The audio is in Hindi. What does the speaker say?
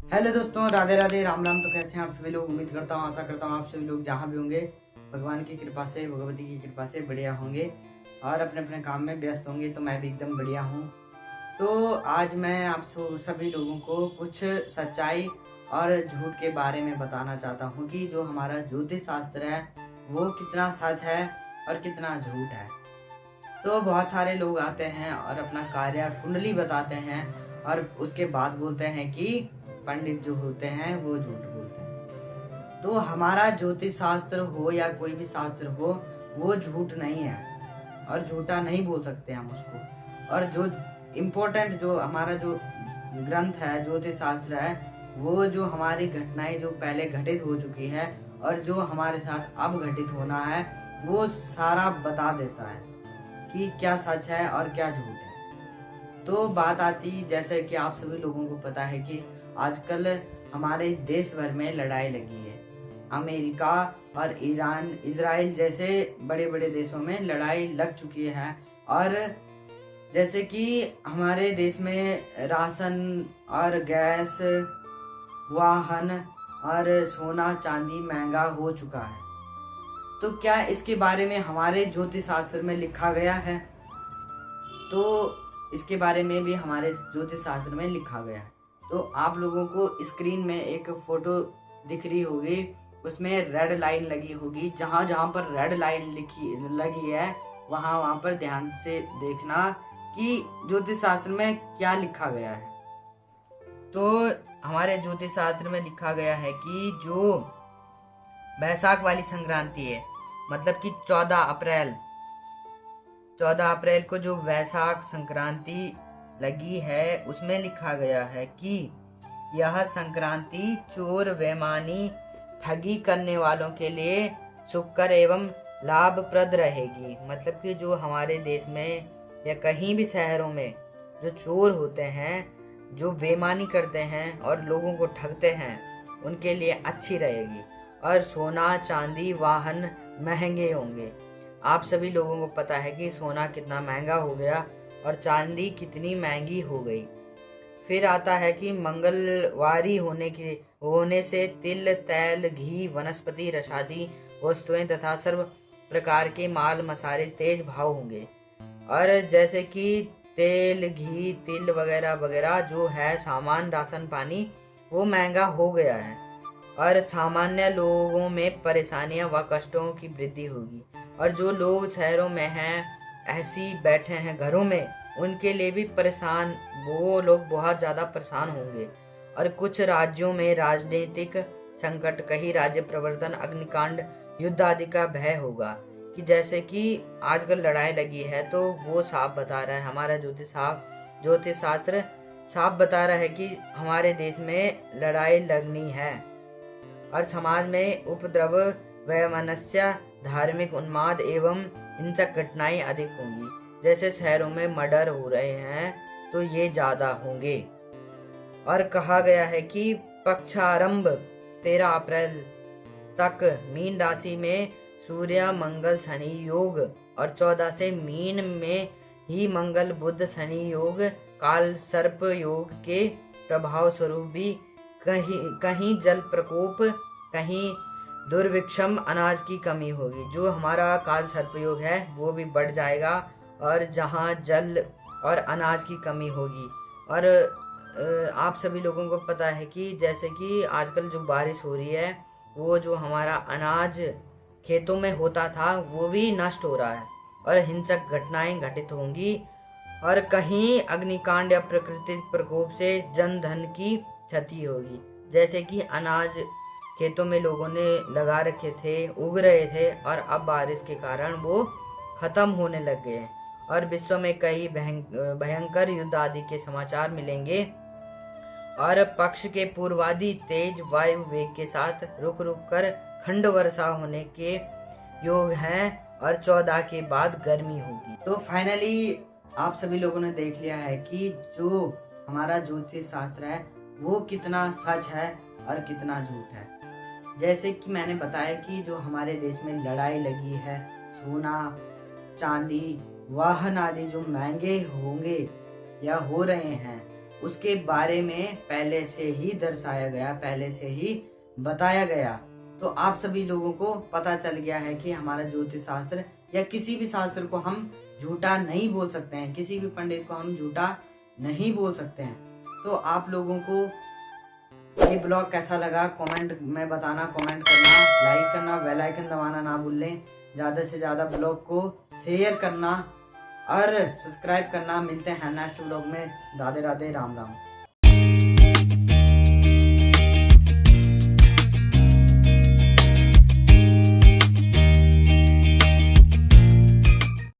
हेलो दोस्तों, राधे राधे, राम राम। तो कैसे हैं आप सभी लोग? उम्मीद करता हूँ, आशा करता हूँ आप सभी लोग जहाँ भी होंगे भगवान की कृपा से, भगवती की कृपा से बढ़िया होंगे और अपने अपने काम में व्यस्त होंगे। तो मैं भी एकदम बढ़िया हूँ। तो आज मैं आप सभी लोगों को कुछ सच्चाई और झूठ के बारे में बताना चाहता हूँ कि जो हमारा ज्योतिष शास्त्र है वो कितना सच है और कितना झूठ है। तो बहुत सारे लोग आते हैं और अपना कार्य कुंडली बताते हैं और उसके बाद बोलते हैं कि पंडित जो होते हैं वो झूठ बोलते हैं। तो हमारा ज्योतिष शास्त्र हो या कोई भी शास्त्र हो, वो झूठ नहीं है और झूठा नहीं बोल सकते हम उसको। और जो इम्पोर्टेंट जो हमारा जो ग्रंथ है, ज्योतिष शास्त्र है, वो जो हमारी घटनाएं जो पहले घटित हो चुकी है और जो हमारे साथ अब घटित होना है, वो सारा बता देता है कि क्या सच है और क्या झूठ है। तो बात आती, जैसे कि आप सभी लोगों को पता है कि आजकल हमारे देश भर में लड़ाई लगी है। अमेरिका और ईरान, इजराइल जैसे बड़े बड़े देशों में लड़ाई लग चुकी है। और जैसे कि हमारे देश में राशन और गैस, वाहन और सोना चांदी महंगा हो चुका है। तो क्या इसके बारे में हमारे ज्योतिष शास्त्र में लिखा गया है? तो इसके बारे में भी हमारे ज्योतिष शास्त्र में लिखा गया है। तो आप लोगों को स्क्रीन में एक फोटो दिख रही होगी, उसमें रेड लाइन लगी होगी। जहां जहां पर रेड लाइन लगी है, वहां वहां पर ध्यान से देखना कि ज्योतिष शास्त्र में क्या लिखा गया है। तो हमारे ज्योतिष शास्त्र में लिखा गया है कि जो बैसाख वाली संक्रांति है, मतलब कि 14 अप्रैल को जो वैशाख संक्रांति लगी है, उसमें लिखा गया है कि यह संक्रांति चोर बेईमानी ठगी करने वालों के लिए सुखकर एवं लाभप्रद रहेगी। मतलब कि जो हमारे देश में या कहीं भी शहरों में जो चोर होते हैं, जो बेईमानी करते हैं और लोगों को ठगते हैं, उनके लिए अच्छी रहेगी। और सोना चांदी वाहन महंगे होंगे। आप सभी लोगों को पता है कि सोना कितना महंगा हो गया और चांदी कितनी महंगी हो गई। फिर आता है कि मंगलवारी होने से तिल तैल घी वनस्पति रसादी वस्तुएं तथा सर्व प्रकार के माल मसाले तेज भाव होंगे। और जैसे कि तेल घी तिल वगैरह वगैरह जो है सामान, राशन पानी, वो महंगा हो गया है और सामान्य लोगों में परेशानियां व कष्टों की वृद्धि होगी। और जो लोग शहरों में हैं, ऐसी बैठे हैं घरों में, उनके लिए भी परेशान, वो लोग बहुत ज़्यादा परेशान होंगे। और कुछ राज्यों में राजनीतिक संकट, कहीं राज्य परिवर्तन, अग्निकांड, युद्ध आदि का भय होगा। कि जैसे कि आजकल लड़ाई लगी है, तो वो साफ बता रहा है, हमारा ज्योतिष शास्त्र साफ बता रहा है कि हमारे देश में लड़ाई लगनी है और समाज में उपद्रव, वैमनस्य, धार्मिक उन्माद एवं हिंसक घटनाएं अधिक होंगी। जैसे शहरों में मर्डर हो रहे हैं, तो ये ज्यादा होंगे। और कहा गया है कि पक्षारंभ 13 अप्रैल तक मीन राशि में सूर्य मंगल शनि योग और 14 से मीन में ही मंगल बुध शनि योग, काल सर्प योग के प्रभाव स्वरूप भी कहीं जल प्रकोप, कहीं दुर्भिक्षम, अनाज की कमी होगी। जो हमारा काल सर्प योग है वो भी बढ़ जाएगा और जहाँ जल और अनाज की कमी होगी। और आप सभी लोगों को पता है कि जैसे कि आजकल जो बारिश हो रही है, वो जो हमारा अनाज खेतों में होता था वो भी नष्ट हो रहा है और हिंसक घटनाएं घटित होंगी। और कहीं अग्निकांड या प्राकृतिक प्रकोप से जन धन की क्षति होगी। जैसे कि अनाज खेतों में लोगों ने लगा रखे थे, उग रहे थे, और अब बारिश के कारण वो खत्म होने लग गए हैं। और विश्व में कई भयंकर युद्ध आदि के समाचार मिलेंगे। और पक्ष के पूर्वादि तेज वायु वेग के साथ रुक रुक कर खंड वर्षा होने के योग हैं और 14 के बाद गर्मी होगी। तो फाइनली आप सभी लोगों ने देख लिया है कि जो हमारा ज्योतिष शास्त्र है वो कितना सच है और कितना झूठ है। जैसे कि मैंने बताया कि जो हमारे देश में लड़ाई लगी है, सोना चांदी वाहन आदि जो महंगे होंगे या हो रहे हैं, उसके बारे में पहले से ही दर्शाया गया, पहले से ही बताया गया। तो आप सभी लोगों को पता चल गया है कि हमारा ज्योतिष शास्त्र या किसी भी शास्त्र को हम झूठा नहीं बोल सकते हैं, किसी भी पंडित को हम झूठा नहीं बोल सकते हैं। तो आप लोगों को ये ब्लॉग कैसा लगा कमेंट में बताना, कमेंट करना, लाइक करना, बेल आइकन दबाना ना भूलें, ज़्यादा से ज़्यादा ब्लॉग को शेयर करना और सब्सक्राइब करना। मिलते हैं नेक्स्ट ब्लॉग में। राधे राधे, राम राम।